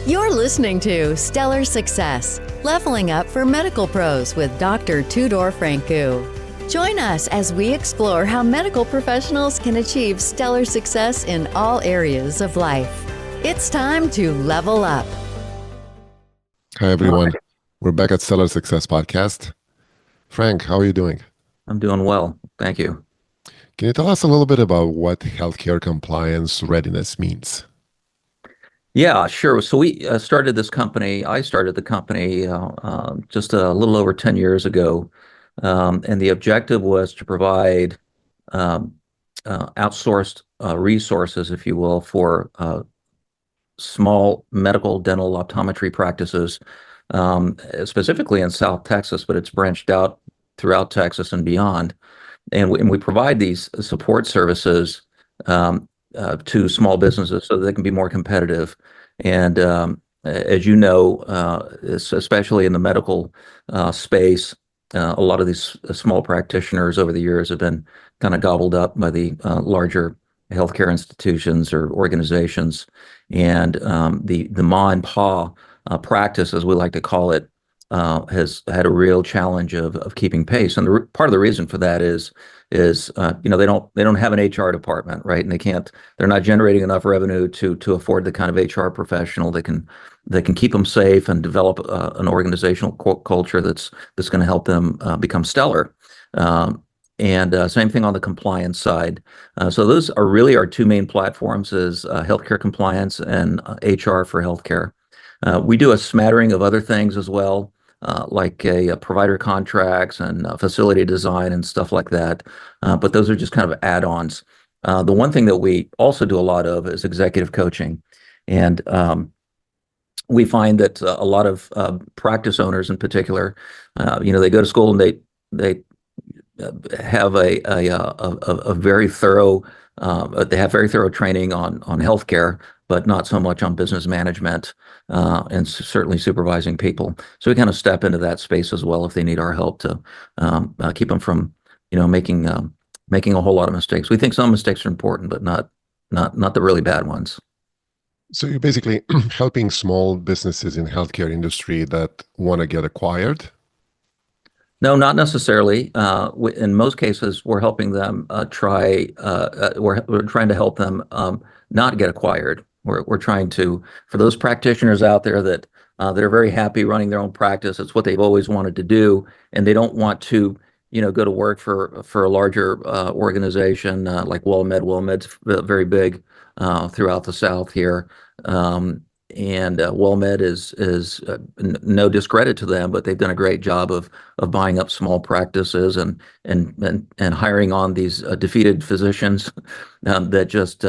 You're listening to Stellar Success, Leveling Up for Medical Pros with Dr. Tudor Franku. Join us as we explore how medical professionals can achieve stellar success in all areas of life. It's time to level up. Hi, everyone. We're back at Stellar Success Podcast. Frank, how are you doing? I'm doing well. Thank you. Can you tell us a little bit about what healthcare compliance readiness means? Yeah, sure. So we started this company. I started the company just a little over 10 years ago. And the objective was to provide um, outsourced resources, if you will, for small medical dental optometry practices, specifically in South Texas, but it's branched out throughout Texas and beyond. And we provide these support services to small businesses so that they can be more competitive. And as you know, especially in the medical space, a lot of these small practitioners over the years have been kind of gobbled up by the larger healthcare institutions or organizations. And the ma and pa practice, as we like to call it, has had a real challenge of keeping pace. And part of the reason for that is they don't have an HR department, right? And they're not generating enough revenue to afford the kind of HR professional that can keep them safe and develop an organizational culture that's going to help them become stellar. And same thing on the compliance side. So those are really our two main platforms: is healthcare compliance and HR for healthcare. We do a smattering of other things as well, like provider contracts and facility design and stuff like that. But those are just kind of add-ons. The one thing that we also do a lot of is executive coaching. And we find that a lot of practice owners in particular, they go to school and they have a very thorough they have very thorough training on healthcare, but not so much on business management and certainly supervising people. So we kind of step into that space as well if they need our help to keep them from making a whole lot of mistakes. We think some mistakes are important, but not the really bad ones. So you're basically helping small businesses in healthcare industry that want to get acquired? No, not necessarily. In most cases, we're helping them we're trying to help them not get acquired. We're trying to, for those practitioners out there that are very happy running their own practice. It's what they've always wanted to do, and they don't want to, go to work for a larger organization like WellMed. WellMed's very big throughout the South here. And WellMed is no discredit to them, but they've done a great job of buying up small practices and hiring on these defeated physicians that just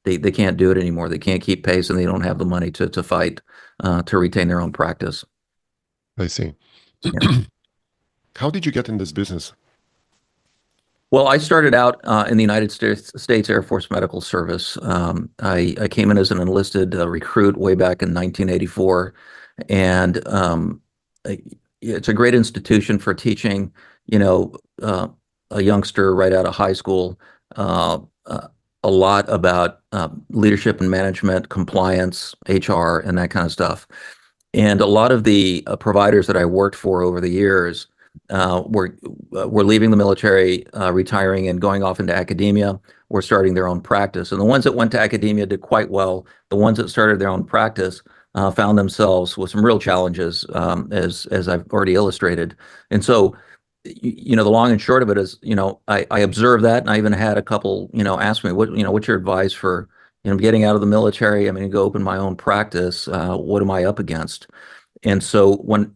they can't do it anymore. They can't keep pace, and they don't have the money to fight to retain their own practice. I see. Yeah. How did you get in this business? Well, I started out in the United States Air Force Medical Service. I came in as an enlisted recruit way back in 1984, and it's a great institution for teaching, a youngster right out of high school a lot about leadership and management, compliance, HR, and that kind of stuff. And a lot of the providers that I worked for over the years were leaving the military, retiring, and going off into academia, or starting their own practice. And the ones that went to academia did quite well. The ones that started their own practice found themselves with some real challenges, as I've already illustrated. And so, the long and short of it is, I observed that, and I even had a couple, ask me, what's your advice for, getting out of the military? I mean, go open my own practice. What am I up against? And so when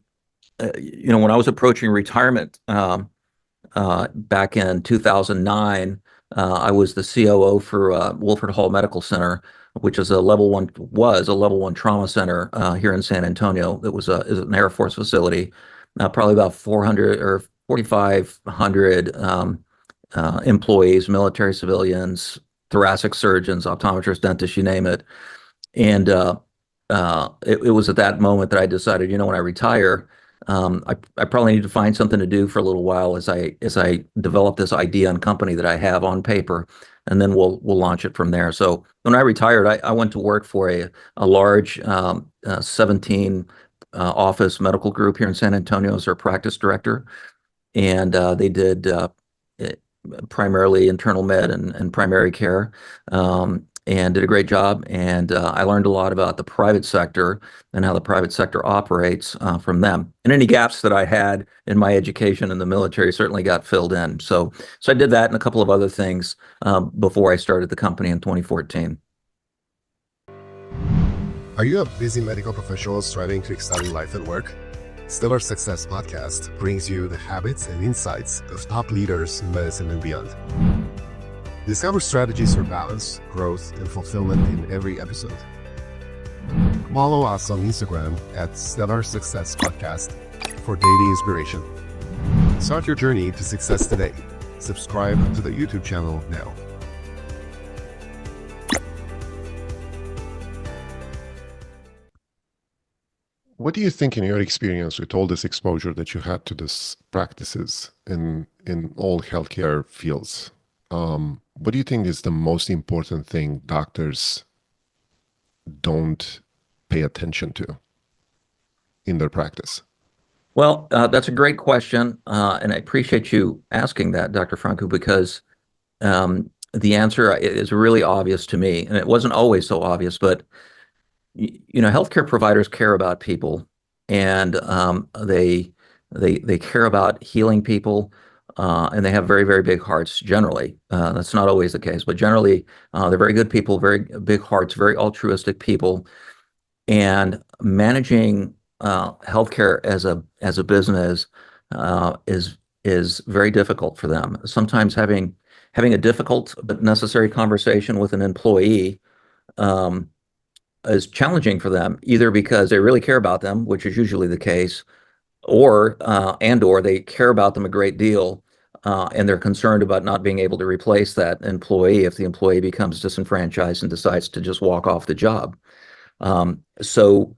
I was approaching retirement back in 2009, I was the COO for Wolford Hall Medical Center, which is a level one trauma center here in San Antonio. That is an Air Force facility, probably about 400 or 4,500 employees, military, civilians, thoracic surgeons, optometrists, dentists, you name it. And it was at that moment that I decided, when I retire, I probably need to find something to do for a little while as I develop this idea and company that I have on paper. and then we'll launch it from there. So when I retired, I went to work for a large 17 office medical group here in San Antonio as their practice director, and they did primarily internal med and primary care, and did a great job. And I learned a lot about the private sector and how the private sector operates from them. And any gaps that I had in my education in the military certainly got filled in. So I did that and a couple of other things before I started the company in 2014. Are you a busy medical professional striving to excel in life and work? Stellar Success Podcast brings you the habits and insights of top leaders in medicine and beyond. Discover strategies for balance, growth, and fulfillment in every episode. Follow us on Instagram at Stellar Success Podcast for daily inspiration. Start your journey to success today. Subscribe to the YouTube channel now. What do you think, in your experience, with all this exposure that you had to these practices in all healthcare fields? What do you think is the most important thing doctors don't pay attention to in their practice? Well, that's a great question, and I appreciate you asking that, Dr. Franco, because the answer is really obvious to me, and it wasn't always so obvious, but healthcare providers care about people, and they care about healing people, and they have very, very big hearts generally. That's not always the case, but generally they're very good people, very big hearts, very altruistic people, and managing healthcare as a business is very difficult for them. Sometimes having a difficult but necessary conversation with an employee is challenging for them, either because they really care about them, which is usually the case, or they care about them a great deal, and they're concerned about not being able to replace that employee if the employee becomes disenfranchised and decides to just walk off the job. So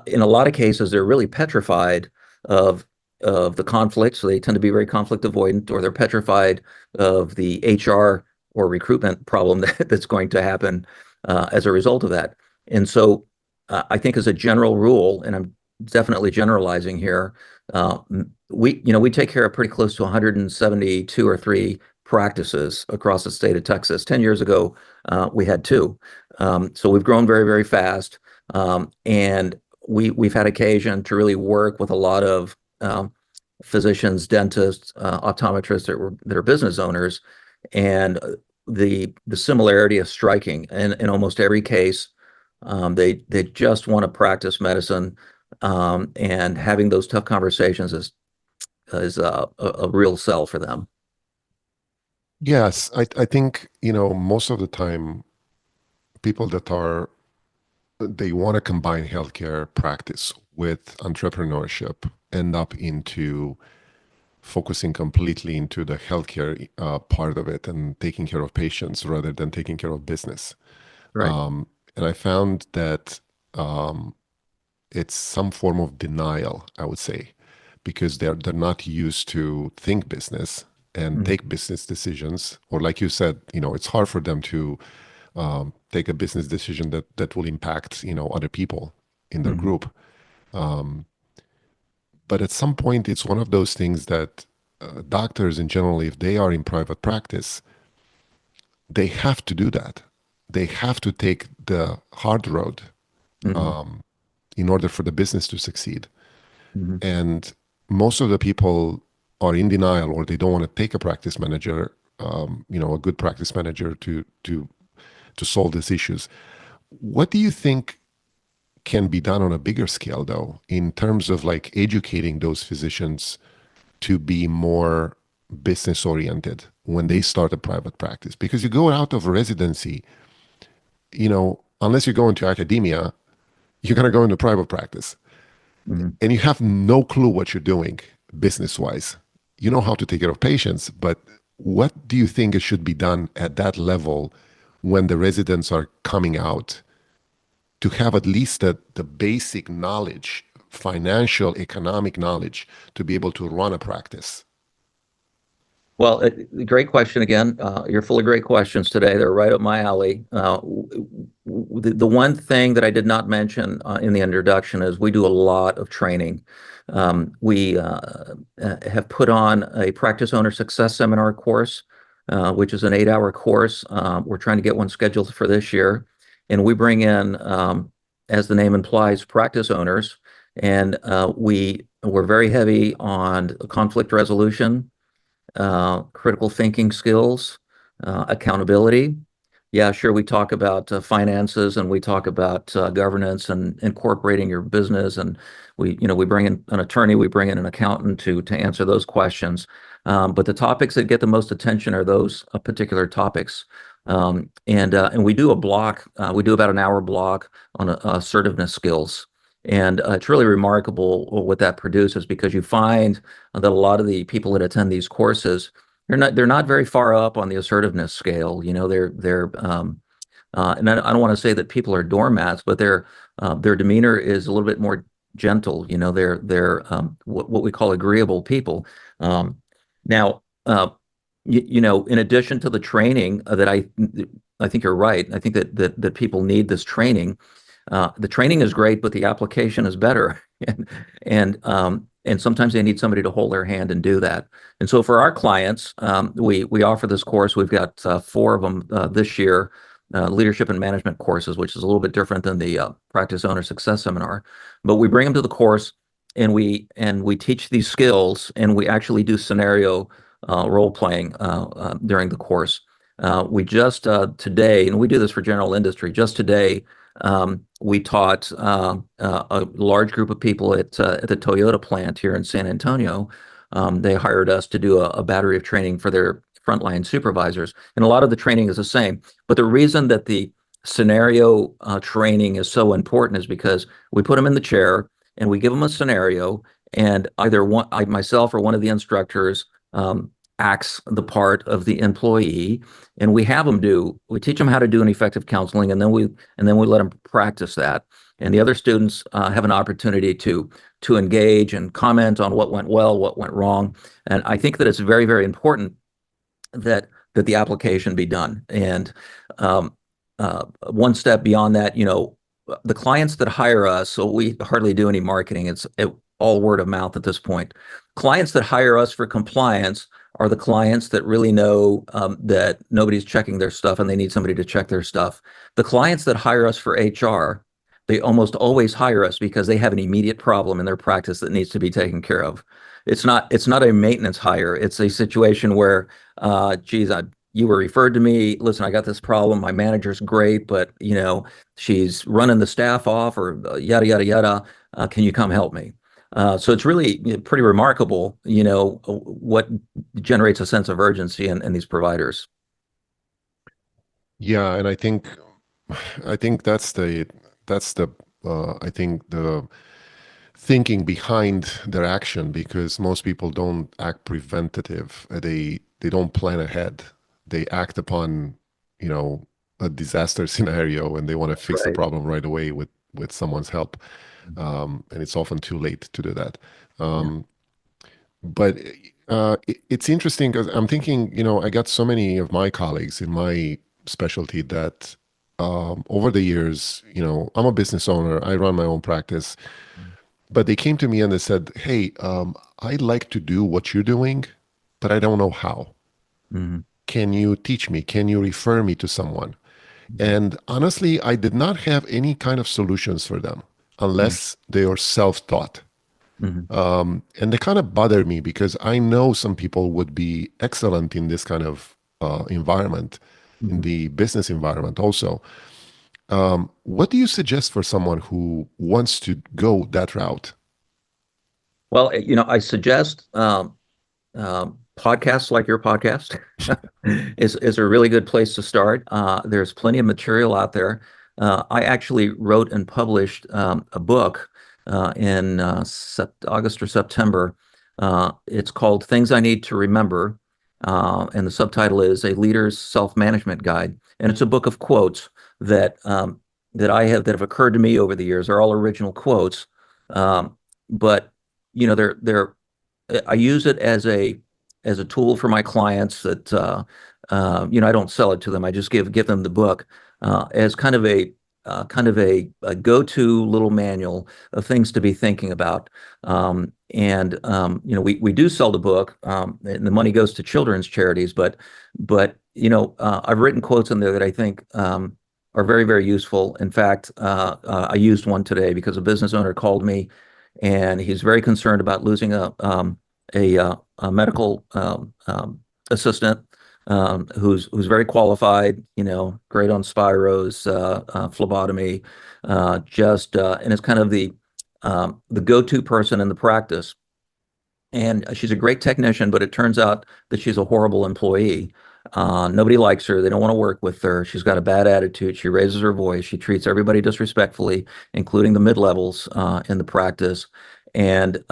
in a lot of cases, they're really petrified of the conflict, so they tend to be very conflict avoidant, or they're petrified of the HR or recruitment problem that's going to happen as a result of that. And so I think, as a general rule, and I'm definitely generalizing here, we take care of pretty close to 172 or 3 practices across the state of Texas. 10 years ago, we had 2. So we've grown very, very fast, and we've had occasion to really work with a lot of physicians, dentists, optometrists that are business owners, and the similarity is striking. And in almost every case, they just want to practice medicine, and having those tough conversations is a real sell for them. Yes, I think, most of the time, people they want to combine healthcare practice with entrepreneurship end up into focusing completely into the healthcare part of it and taking care of patients rather than taking care of business. Right. And I found that it's some form of denial, I would say, because they're not used to think business and take business decisions. Or, like you said, it's hard for them to take a business decision that will impact, other people in their group. But at some point, it's one of those things that doctors in general, if they are in private practice, they have to do that. They have to take the hard road in order for the business to succeed. And most of the people are in denial, or they don't want to take a practice manager, a good practice manager to solve these issues. What do you think can be done on a bigger scale, though, in terms of educating those physicians to be more business oriented when they start a private practice? Because you go out of a residency, unless you go into academia, you're going to go into private practice, and you have no clue what you're doing business wise. You know how to take care of patients, but what do you think it should be done at that level when the residents are coming out, to have at least the basic knowledge, financial, economic knowledge, to be able to run a practice? Well, great question again. You're full of great questions today. They're right up my alley. The one thing that I did not mention in the introduction is we do a lot of training. We have put on a practice owner success seminar course, which is an 8-hour course. We're trying to get one scheduled for this year. And we bring in, as the name implies, practice owners. And we're very heavy on conflict resolution, critical thinking skills, accountability. Yeah, sure. We talk about finances, and we talk about governance and incorporating your business. And we bring in an attorney, we bring in an accountant to answer those questions. But the topics that get the most attention are those particular topics. And we do a block. We do about an hour block on assertiveness skills. And it's really remarkable what that produces, because you find that a lot of the people that attend these courses, they're not very far up on the assertiveness scale. And I don't want to say that people are doormats, but their demeanor is a little bit more gentle. They're what we call agreeable people. Now, in addition to the training that I think you're right. I think that people need this training. The training is great, but the application is better. And sometimes they need somebody to hold their hand and do that. And so for our clients, we offer this course. We've got 4 of them this year, leadership and management courses, which is a little bit different than the practice owner success seminar. But we bring them to the course, and we teach these skills, and we actually do scenario role playing during the course. We just today, and we do this for general industry, just today, we taught a large group of people at the Toyota plant here in San Antonio. They hired us to do a battery of training for their frontline supervisors. And a lot of the training is the same. But the reason that the scenario training is so important is because we put them in the chair and we give them a scenario, and either myself or one of the instructors acts the part of the employee, and we teach them how to do an effective counseling, and then we let them practice that. And the other students have an opportunity to engage and comment on what went well, what went wrong. And I think that it's very, very important that the application be done. And one step beyond that, the clients that hire us, so we hardly do any marketing. It's all word of mouth at this point. Clients that hire us for compliance are the clients that really know that nobody's checking their stuff and they need somebody to check their stuff. The clients that hire us for HR, they almost always hire us because they have an immediate problem in their practice that needs to be taken care of. It's not a maintenance hire. It's a situation where, geez, you were referred to me. Listen, I got this problem. My manager's great, but she's running the staff off, or yada yada yada. Can you come help me? So it's really pretty remarkable, what generates a sense of urgency in these providers. Yeah, and I think that's the I think the thinking behind their action, because most people don't act preventative. They don't plan ahead. They act upon a disaster scenario, and they want to fix the problem right away with someone's help. And it's often too late to do that. But it's interesting because I'm thinking, I got so many of my colleagues in my specialty that over the years, I'm a business owner, I run my own practice, but they came to me and they said, hey, I'd like to do what you're doing, but I don't know how. Mm-hmm. Can you teach me? Can you refer me to someone? And honestly, I did not have any kind of solutions for them, unless they are self-taught. Mm-hmm. And they kind of bother me because I know some people would be excellent in this kind of environment, in the business environment also. What do you suggest for someone who wants to go that route? Well, I suggest podcasts like your podcast is a really good place to start. There's plenty of material out there. I actually wrote and published a book in August or September. It's called Things I Need to Remember, and the subtitle is A Leader's Self-Management Guide. And it's a book of quotes that have occurred to me over the years. They're all original quotes, but I use it as a as a tool for my clients that I don't sell it to them. I just give them the book as kind of a go-to little manual of things to be thinking about. We do sell the book, and the money goes to children's charities, but I've written quotes in there that I think are very, very useful. In fact, I used one today because a business owner called me, and he's very concerned about losing a medical assistant who's very qualified, great on spiros, phlebotomy, and is kind of the go-to person in the practice. And she's a great technician, but it turns out that she's a horrible employee. Nobody likes her. They don't want to work with her. She's got a bad attitude. She raises her voice. She treats everybody disrespectfully, including the mid-levels in the practice. And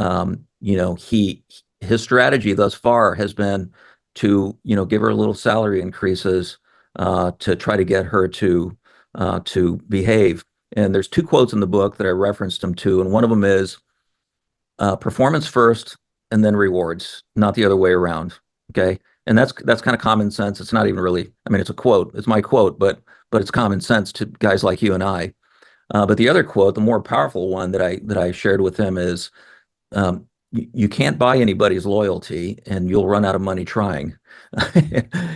his strategy thus far has been to give her little salary increases to try to get her to behave. And there's two quotes in the book that I referenced him to, and one of them is performance first and then rewards, not the other way around. Okay. And that's kind of common sense. It's not even really, I mean, it's a quote, it's my quote, but it's common sense to guys like you and I. But the other quote, the more powerful one that I shared with him is, you can't buy anybody's loyalty, and you'll run out of money trying.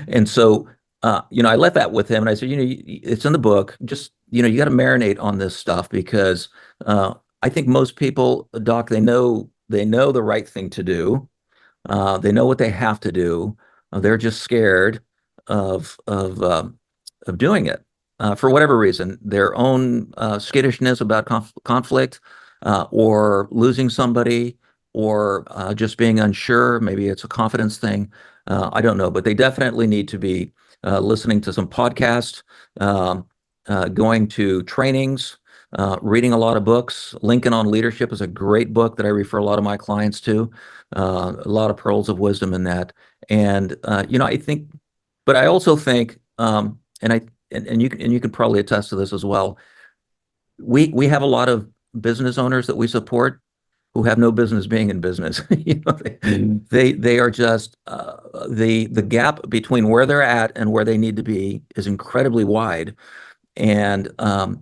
And so, I left that with him, and I said, it's in the book. Just, you got to marinate on this stuff because I think most people, Doc, they know the right thing to do. They know what they have to do. They're just scared of doing it for whatever reason, their own skittishness about conflict, or losing somebody, or just being unsure. Maybe it's a confidence thing. I don't know, but they definitely need to be listening to some podcasts, going to trainings, reading a lot of books. Lincoln on Leadership is a great book that I refer a lot of my clients to. A lot of pearls of wisdom in that. And I think, but I also think, and you can probably attest to this as well. We have a lot of business owners that we support who have no business being in business. They are just the gap between where they're at and where they need to be is incredibly wide, and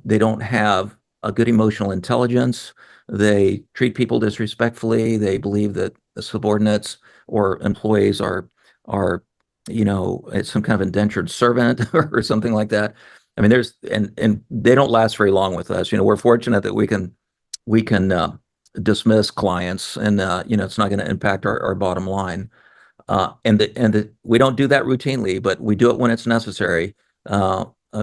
they don't have a good emotional intelligence. They treat people disrespectfully. They believe that the subordinates or employees are it's some kind of indentured servant or something like that. I mean, and they don't last very long with us. We're fortunate that we can dismiss clients, and it's not going to impact our bottom line. And we don't do that routinely, but we do it when it's necessary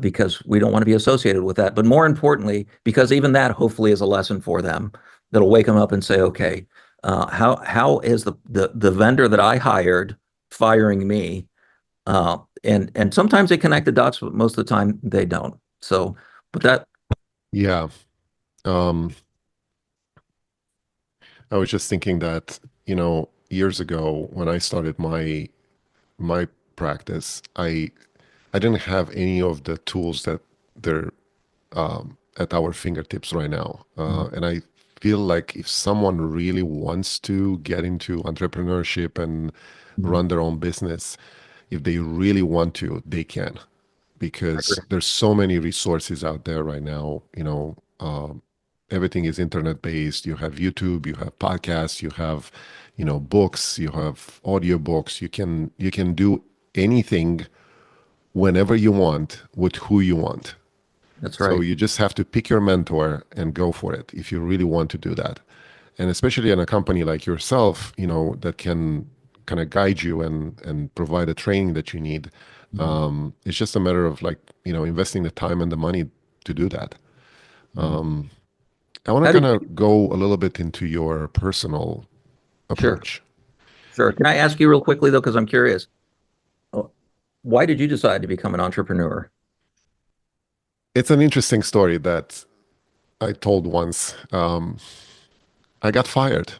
because we don't want to be associated with that. But more importantly, because even that hopefully is a lesson for them that'll wake them up and say, okay, how is the vendor that I hired firing me? And sometimes they connect the dots, but most of the time they don't. So, but that. Yeah. I was just thinking that, years ago when I started my practice, I didn't have any of the tools that they're at our fingertips right now. And I feel like if someone really wants to get into entrepreneurship and run their own business, if they really want to, they can, because there's so many resources out there right now. Everything is internet based. You have YouTube, you have podcasts, you have, books, you have audiobooks. You can do anything whenever you want with who you want. That's right. So you just have to pick your mentor and go for it if you really want to do that. And especially in a company like yourself, that can kind of guide you and provide the training that you need. It's just a matter of investing the time and the money to do that. I want to kind of go a little bit into your personal approach. Sure. Can I ask you real quickly though, because I'm curious, why did you decide to become an entrepreneur? It's an interesting story that I told once. I got fired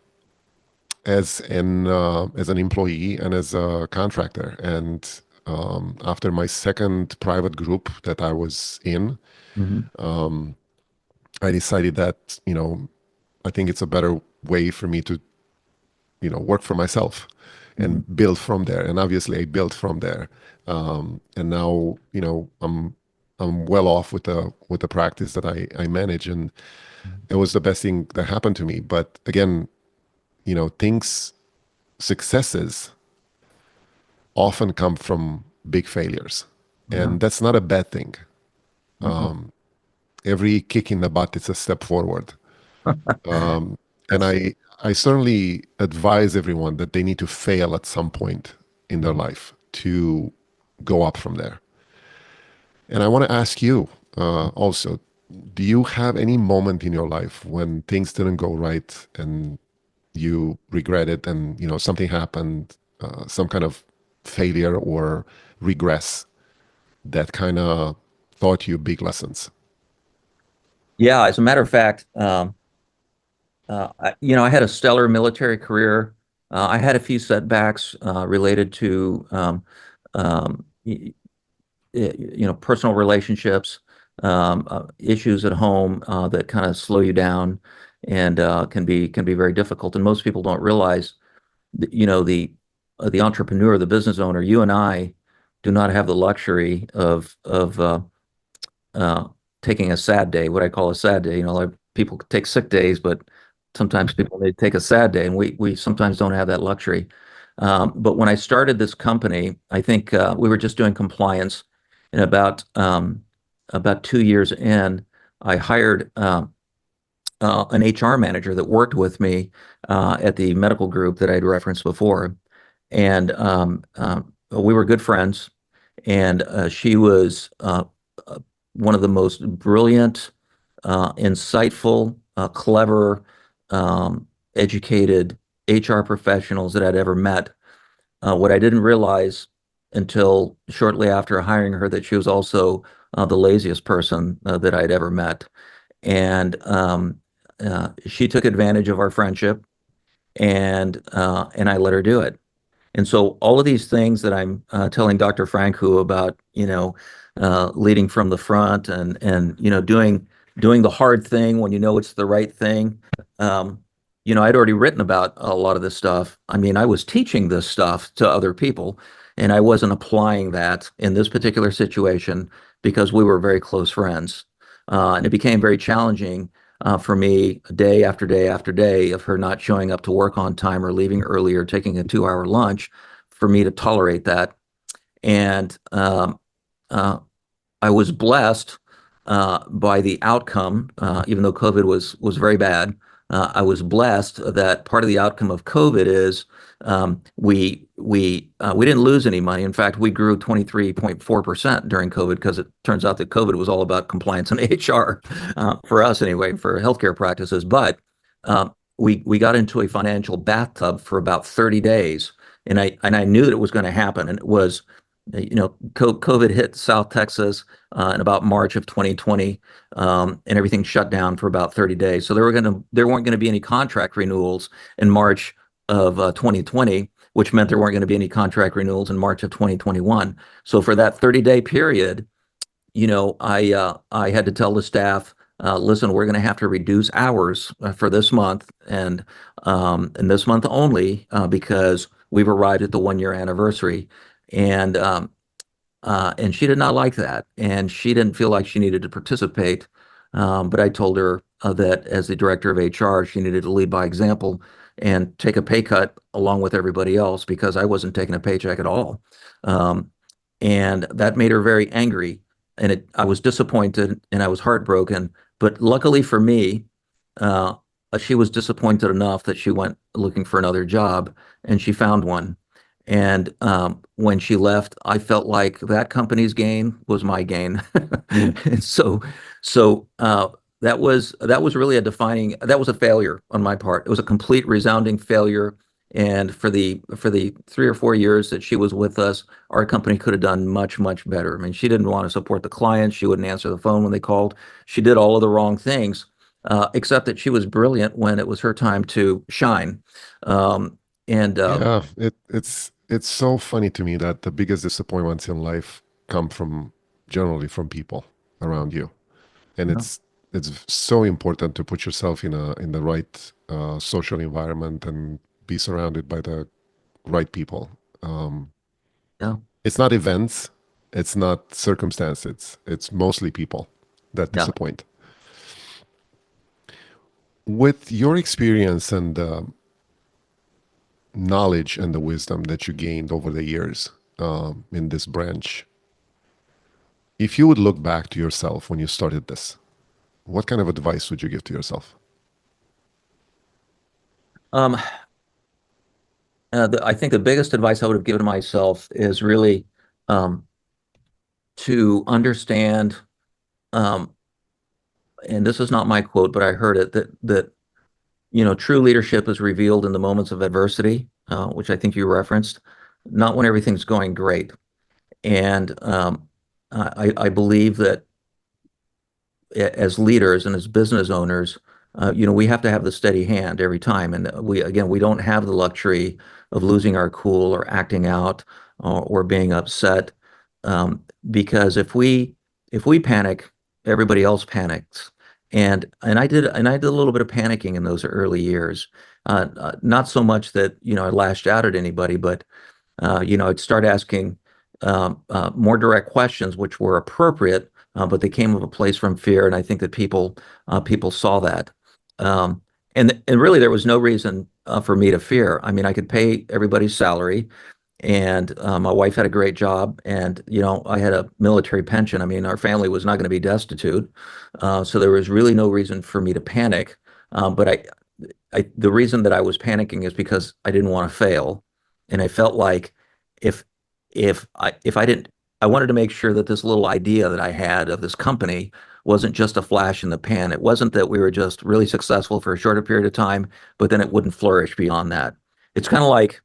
as an employee and as a contractor, and after my second private group that I was in, I decided that I think it's a better way for me to work for myself and build from there. And obviously, I built from there. And now, I'm well off with the practice that I manage, and it was the best thing that happened to me. But again, successes often come from big failures, Yeah. and that's not a bad thing. Mhm. Every kick in the butt is a step forward. Um, and That's I certainly advise everyone that they need to fail at some point in their life to go up from there. And I want to ask you also, do you have any moment in your life when things didn't go right and you regret it, and something happened, some kind of failure or regress that kind of taught you big lessons? Yeah, as a matter of fact, I had a stellar military career. I had a few setbacks related to personal relationships, issues at home that kind of slow you down and can be very difficult. And most people don't realize that, the entrepreneur, the business owner, you and I do not have the luxury of uh, taking a sad day, what I call a sad day. Like people take sick days, but sometimes people they take a sad day, and we sometimes don't have that luxury. But when I started this company, I think we were just doing compliance, and about 2 years in, I hired an HR manager that worked with me at the medical group that I'd referenced before, and we were good friends. And she was uh, one of the most brilliant, insightful, clever, educated HR professionals that I'd ever met. What I didn't realize until shortly after hiring her that she was also the laziest person that I'd ever met. And she took advantage of our friendship, and I let her do it. And so all of these things that I'm telling Dr. Franku about, leading from the front and doing the hard thing when you know it's the right thing. Um, I'd already written about a lot of this stuff. I mean, I was teaching this stuff to other people, and I wasn't applying that in this particular situation because we were very close friends. And it became very challenging for me day after day after day of her not showing up to work on time or leaving early or taking a 2 hour lunch for me to tolerate that. And uh, I was blessed by the outcome, even though COVID was very bad. I was blessed that part of the outcome of COVID is we didn't lose any money. In fact, we grew 23.4% during COVID because it turns out that COVID was all about compliance and HR for us anyway, for healthcare practices. But we got into a financial bathtub for about 30 days, and I knew that it was going to happen, and it was. COVID hit South Texas in about March of 2020, and everything shut down for about 30 days. So there weren't going to be any contract renewals in March of 2020, which meant there weren't going to be any contract renewals in March of 2021. So for that 30-day period, I had to tell the staff, listen, we're going to have to reduce hours for this month and this month only because we've arrived at the 1 year anniversary. And she did not like that, and she didn't feel like she needed to participate. But I told her that as the director of HR, she needed to lead by example and take a pay cut along with everybody else because I wasn't taking a paycheck at all. Um, and that made her very angry. And I was disappointed and I was heartbroken. But luckily for me, uh, she was disappointed enough that she went looking for another job and she found one. And when she left, I felt like that company's gain was my gain. And so that was really that was a failure on my part. It was a complete resounding failure. And for the 3 or 4 years that she was with us, our company could have done much, much better. I mean, she didn't want to support the clients. She wouldn't answer the phone when they called. She did all of the wrong things, except that she was brilliant when it was her time to shine. Um, and Yeah, it's so funny to me that the biggest disappointments in life come from generally from people around you, and yeah, it's so important to put yourself in the right social environment and be surrounded by the right people. Yeah. It's not events, it's not circumstances, it's mostly people that Yeah. disappoint. With your experience and knowledge and the wisdom that you gained over the years in this branch, if you would look back to yourself when you started this, what kind of advice would you give to yourself? Um, I think the biggest advice I would have given myself is really um, to understand, um, and this is not my quote, but I heard it, that true leadership is revealed in the moments of adversity, which I think you referenced, not when everything's going great. And I believe that as leaders and as business owners, we have to have the steady hand every time. And we don't have the luxury of losing our cool or acting out or being upset, because if we panic, everybody else panics. And I did a little bit of panicking in those early years. Not so much that I lashed out at anybody, but I'd start asking more direct questions, which were appropriate, but they came of a place from fear, and I think that people saw that. And really, there was no reason for me to fear. I mean, I could pay everybody's salary, and my wife had a great job, and I had a military pension. I mean, our family was not going to be destitute, so there was really no reason for me to panic. But the reason that I was panicking is because I didn't want to fail, and I felt like if if I didn't, I wanted to make sure that this little idea that I had of this company wasn't just a flash in the pan. It wasn't that we were just really successful for a shorter period of time, but then it wouldn't flourish beyond that. It's kind of like,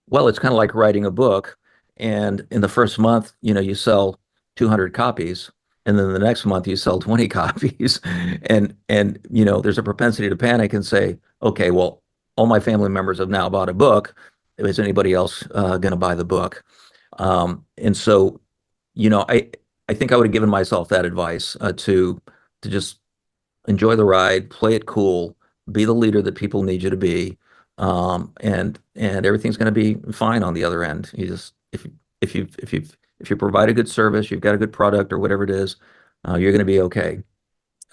well, it's kind of like writing a book, and in the first month, you sell 200 copies, and then the next month you sell 20 copies, and there's a propensity to panic and say, okay, well, all my family members have now bought a book. Is anybody else going to buy the book? And so, I think I would have given myself that advice to just enjoy the ride, play it cool, be the leader that people need you to be, and everything's going to be fine on the other end. You just if you provide a good service, you've got a good product or whatever it is, you're going to be okay.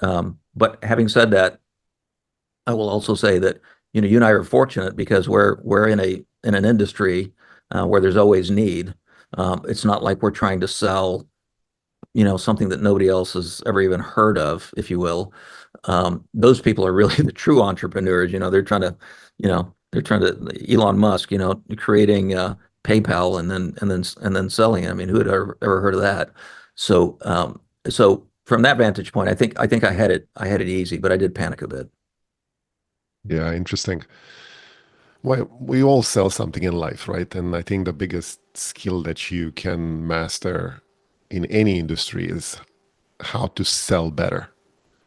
But having said that, I will also say that you and I are fortunate because we're in an industry where there's always need. It's not like we're trying to sell something that nobody else has ever even heard of, if you will. Those people are really the true entrepreneurs. They're trying to Elon Musk, creating PayPal and then selling it. I mean, who had ever heard of that? So from that vantage point, I think I had it easy, but I did panic a bit. Yeah, interesting. Well, we all sell something in life, right? And I think the biggest skill that you can master in any industry is how to sell better,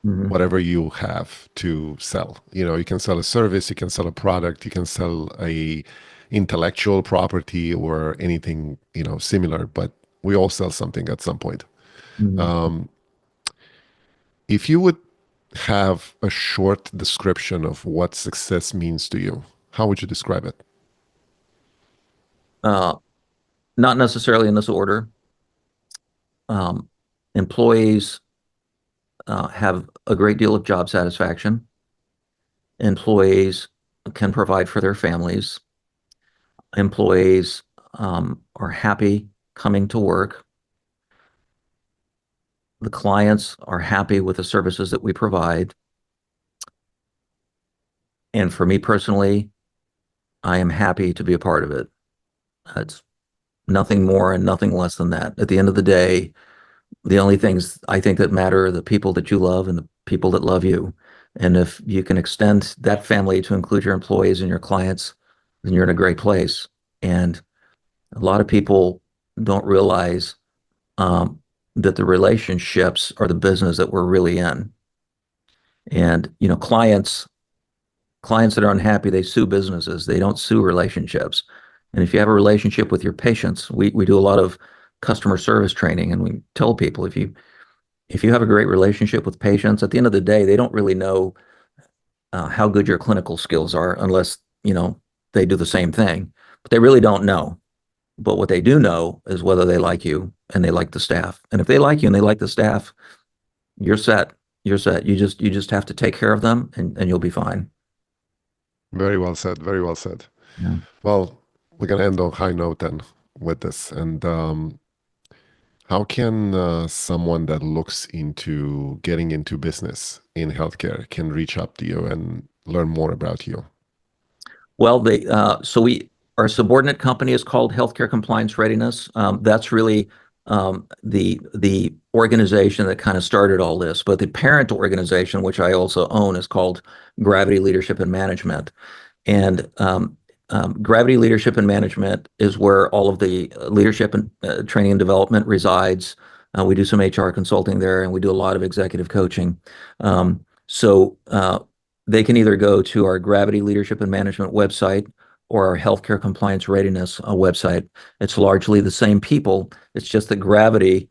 Mhm. whatever you have to sell. You can sell a service, you can sell a product, you can sell a intellectual property or anything, similar, but we all sell something at some point. Mhm. If you would have a short description of what success means to you, how would you describe it? Uh, Not necessarily in this order. Um, Employees have a great deal of job satisfaction. Employees can provide for their families. Employees are happy coming to work. The clients are happy with the services that we provide. And for me personally, I am happy to be a part of it. It's nothing more and nothing less than that. At the end of the day, the only things I think that matter are the people that you love and the people that love you. And if you can extend that family to include your employees and your clients, then you're in a great place. And a lot of people don't realize um, that the relationships are the business that we're really in. And clients that are unhappy, they sue businesses. They don't sue relationships. And if you have a relationship with your patients, we do a lot of customer service training, and we tell people if you have a great relationship with patients, at the end of the day, they don't really know how good your clinical skills are unless they do the same thing. but they really don't know. But what they do know is whether they like you and they like the staff. And if they like you and they like the staff, you're set. You're set. You just have to take care of them, and you'll be fine. Very well said. Very well said. Yeah. Well, we're gonna end on a high note then with this. And how can someone that looks into getting into business in healthcare can reach up to you and learn more about you? Well, our subordinate company is called Healthcare Compliance Readiness. That's really the organization that kind of started all this. But the parent organization, which I also own, is called Gravity Leadership and Management. And Gravity Leadership and Management is where all of the leadership and training and development resides. We do some HR consulting there, and we do a lot of executive coaching. So they can either go to our Gravity Leadership and Management website or our Healthcare Compliance Readiness website. It's largely the same people. It's just that Gravity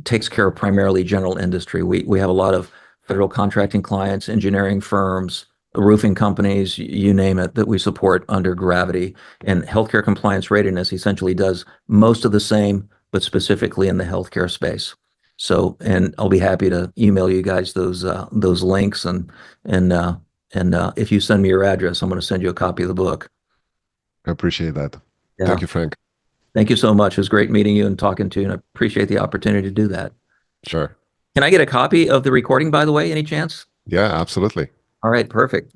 takes care of primarily general industry. We have a lot of federal contracting clients, engineering firms, roofing companies, you name it, that we support under Gravity. And Healthcare Compliance Readiness essentially does most of the same, but specifically in the healthcare space. So, and I'll be happy to email you guys those links, and if you send me your address, I'm going to send you a copy of the book. I appreciate that. Yeah. Thank you, Frank. Thank you so much. It was great meeting you and talking to you, and I appreciate the opportunity to do that. Sure. Can I get a copy of the recording, by the way, any chance? Yeah, absolutely. All right, perfect.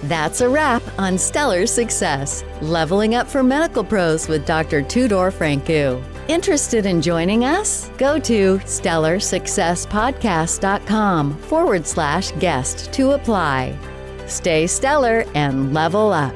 That's a wrap on Stellar Success, Leveling Up for Medical Pros with Dr. Tudor Franku. Interested in joining us? Go to stellarsuccesspodcast.com/guest to apply. Stay stellar and level up.